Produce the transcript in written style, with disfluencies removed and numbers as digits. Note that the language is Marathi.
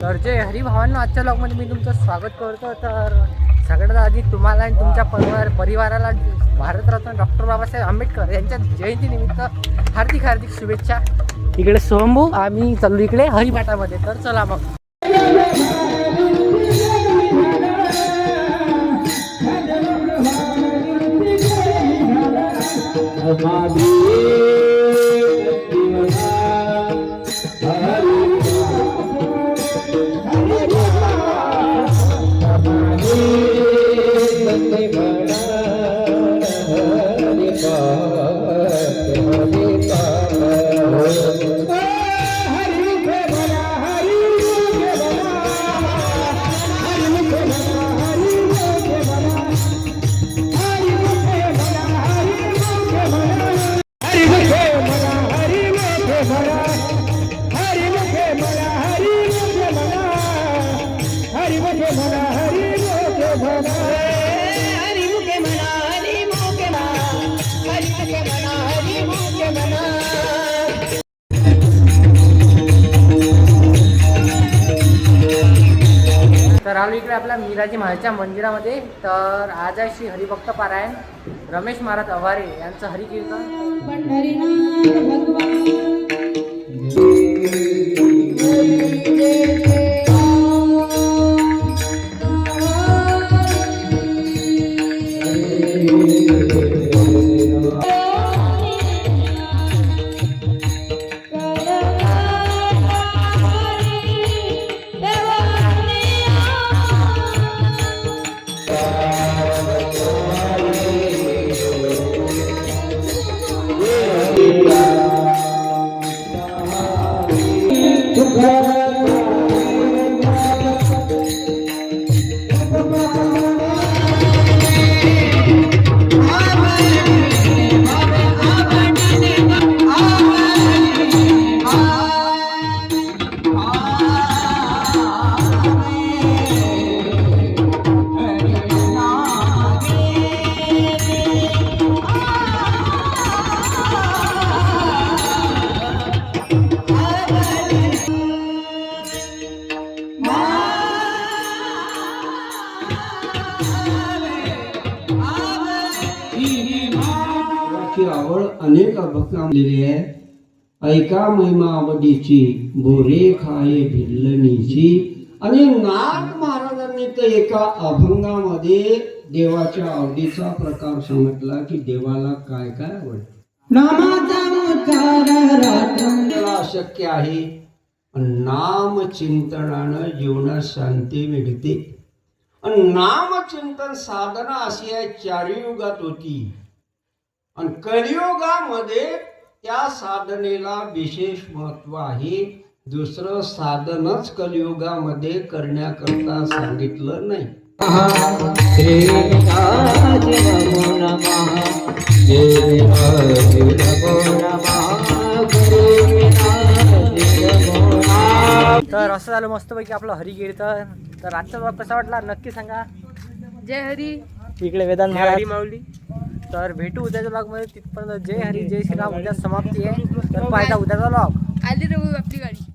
तर जय हरिभावांनो, आजच्या ब्लॉगमध्ये मी तुमचं स्वागत करतो. तर सगळ्यात आधी तुम्हाला आणि तुमच्या परिवाराला भारतरत्न डॉक्टर बाबासाहेब आंबेडकर यांच्या जयंतीनिमित्त हार्दिक हार्दिक शुभेच्छा. इकडे सोहंभू, आम्ही चाललो इकडे हरिपाठामध्ये. तर चला मग. तर आलो इकडे आपल्या मीराजी महालच्या मंदिरामध्ये. तर आज आहे श्री हरिभक्त पारायण. रमेश महाराज आवारे यांचं हरिकीर्तन. पंढरीनाथ भगवान आवड अनेक भक्तांलेली आहे. ऐका महिमा आवडीची, बोरे खाये भिल्लणीची. आणि नाथ महाराजांनी तर एका अभंगामध्ये देवाच्या आवडीचा प्रकार सांगितला की देवाला काय काय आवडतं. नामाचा उच्चार अशक्य आहे. नाम चिंतनानं जीवनात शांती मिळते. आणि नामचिंतन साधना अशी आहे चारी युगात होती. आणि कलियुगामध्ये त्या साधनेला विशेष महत्व आहे. दुसरं साधनच कलियुगामध्ये करण्याकरता सांगितलं नाही. तर असं झालं मस्तपैकी आपलं हरिकीर्तन. तर आजचा ब्लॉग कसा वाटला नक्की सांगा. जय हरी. इकडे वेदांत महाराज माऊली. तर भेटू उद्याच्या ब्लॉगमध्ये. तिथपर्यंत जय हरी जय श्रीराम. उद्या समाप्ती आहे. तर पाहिजे उद्याचा ब्लॉग. आली रे आपली गाडी.